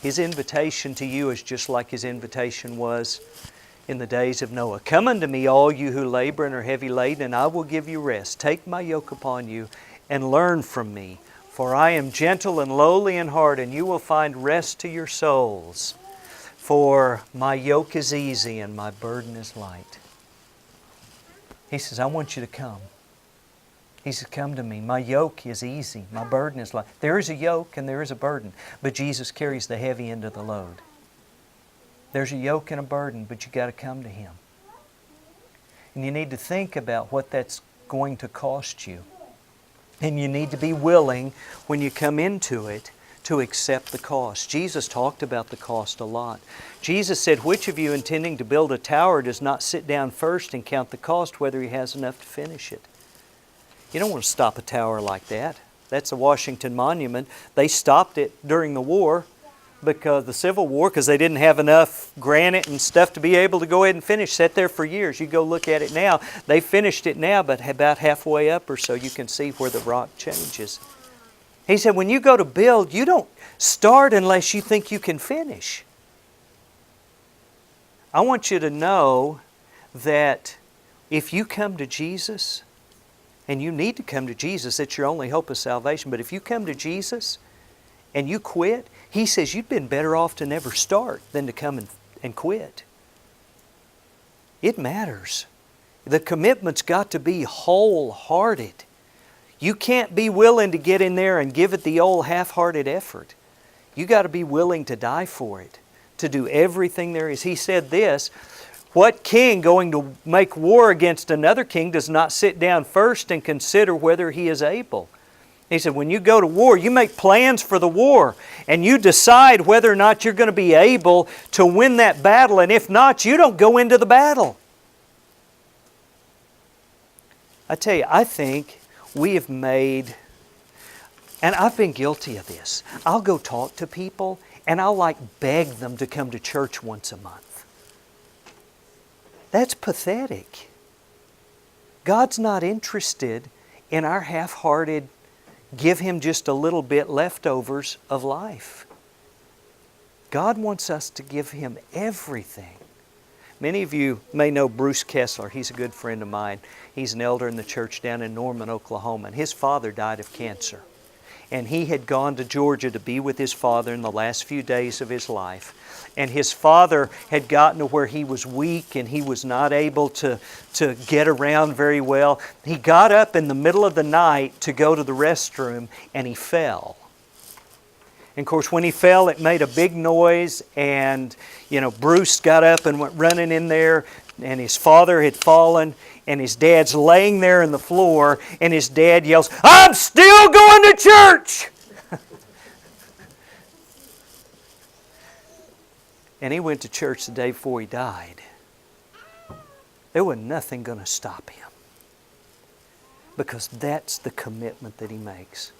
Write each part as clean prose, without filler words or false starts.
His invitation to you is just like His invitation was in the days of Noah. Come unto me, all you who labor and are heavy laden, and I will give you rest. Take my yoke upon you and learn from me. For I am gentle and lowly in heart, and you will find rest to your souls. For my yoke is easy and my burden is light. He says, I want you to come. He says, come to me. My yoke is easy. My burden is light. There is a yoke and there is a burden, but Jesus carries the heavy end of the load. There's a yoke and a burden, but you got to come to Him. And you need to think about what that's going to cost you. And you need to be willing, when you come into it, to accept the cost. Jesus talked about the cost a lot. Jesus said, which of you intending to build a tower does not sit down first and count the cost, whether he has enough to finish it? You don't want to stop a tower like that. That's the Washington Monument. They stopped it during the war, because the Civil War, because they didn't have enough granite and stuff to be able to go ahead and finish. Sat there for years. You go look at it now. They finished it now, but about halfway up or so you can see where the rock changes. He said, when you go to build, you don't start unless you think you can finish. I want you to know that if you come to Jesus, and you need to come to Jesus, it's your only hope of salvation, but if you come to Jesus and you quit, He says you've been better off to never start than to come and quit. It matters. The commitment's got to be wholehearted. You can't be willing to get in there and give it the old half-hearted effort. You got to be willing to die for it, to do everything there is. He said this, what king going to make war against another king does not sit down first and consider whether he is able? He said, when you go to war, you make plans for the war, and you decide whether or not you're going to be able to win that battle, and if not, you don't go into the battle. I tell you, I think we have made, and I've been guilty of this, I'll go talk to people, and I'll beg them to come to church once a month. That's pathetic. God's not interested in our half-hearted, give Him just a little bit leftovers of life. God wants us to give Him everything. Many of you may know Bruce Kessler. He's a good friend of mine. He's an elder in the church down in Norman, Oklahoma. And his father died of cancer. And he had gone to Georgia to be with his father in the last few days of his life. And his father had gotten to where he was weak and he was not able to get around very well. He got up in the middle of the night to go to the restroom and he fell. And of course when he fell it made a big noise, and Bruce got up and went running in there, and his father had fallen and his dad's laying there on the floor, and his dad yells, "I'm still going to church!" And he went to church the day before he died. There was nothing going to stop him, because that's the commitment that he makes.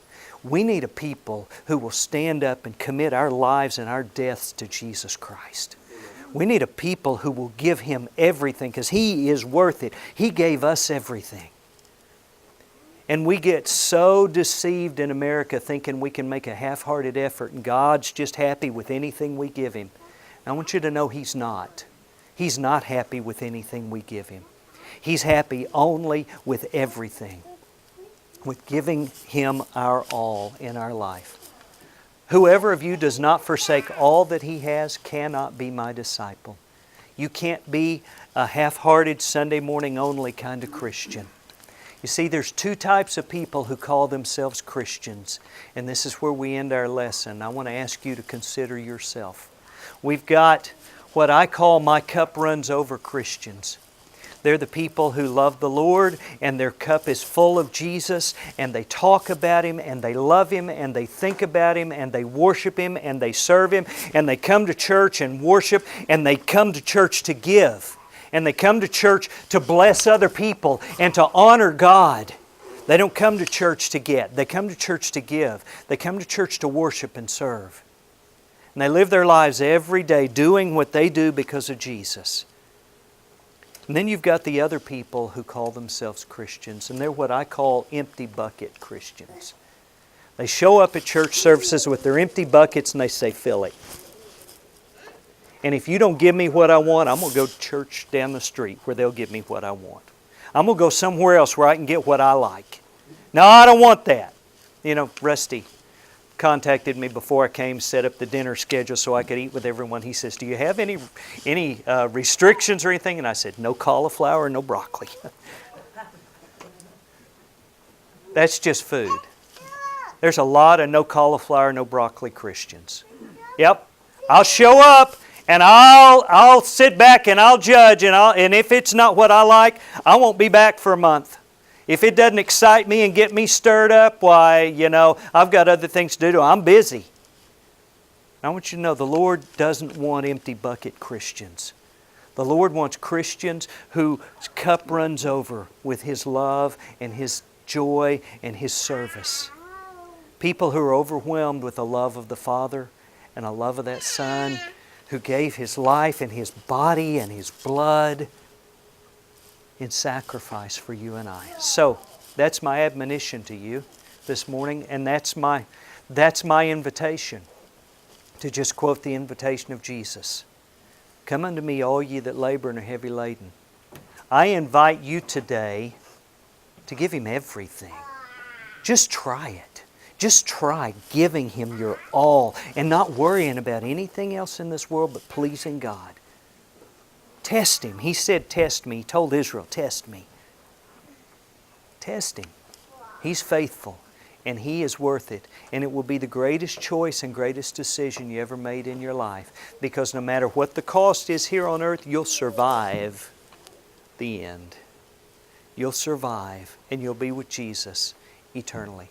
We need a people who will stand up and commit our lives and our deaths to Jesus Christ. We need a people who will give Him everything, because He is worth it. He gave us everything. And we get so deceived in America thinking we can make a half-hearted effort and God's just happy with anything we give Him. I want you to know He's not. He's not happy with anything we give Him. He's happy only with everything, with giving Him our all in our life. Whoever of you does not forsake all that he has cannot be my disciple. You can't be a half-hearted Sunday morning only kind of Christian. You see, there's two types of people who call themselves Christians, and this is where we end our lesson. I want to ask you to consider yourself. We've got what I call my cup runs over Christians. They're the people who love the Lord and their cup is full of Jesus, and they talk about Him and they love Him and they think about Him and they worship Him and they serve Him, and they come to church and worship, and they come to church to give, and they come to church to bless other people and to honor God. They don't come to church to get. They come to church to give. They come to church to worship and serve. And they live their lives every day doing what they do because of Jesus. And then you've got the other people who call themselves Christians, and they're what I call empty bucket Christians. They show up at church services with their empty buckets and they say, "Fill it. And if you don't give me what I want, I'm going to go to church down the street where they'll give me what I want. I'm going to go somewhere else where I can get what I like. No, I don't want that. You know, Rusty contacted me before I came, set up the dinner schedule so I could eat with everyone. He says, do you have any restrictions or anything? And I said, no cauliflower, no broccoli. That's just food. There's a lot of no cauliflower, no broccoli Christians. Yep. I'll show up and I'll sit back and I'll judge, and if it's not what I like, I won't be back for a month. If it doesn't excite me and get me stirred up, why, you know, I've got other things to do. I'm busy. I want you to know the Lord doesn't want empty bucket Christians. The Lord wants Christians whose cup runs over with His love and His joy and His service. People who are overwhelmed with the love of the Father and a love of that Son who gave His life and His body and His blood in sacrifice for you and I. So, that's my admonition to you this morning, and that's my invitation, to just quote the invitation of Jesus. Come unto me, all ye that labor and are heavy laden. I invite you today to give Him everything. Just try it. Just try giving Him your all and not worrying about anything else in this world but pleasing God. Test Him. He said, test me. He told Israel, test me. Test Him. He's faithful and He is worth it. And it will be the greatest choice and greatest decision you ever made in your life. Because no matter what the cost is here on earth, you'll survive the end. You'll survive and you'll be with Jesus eternally.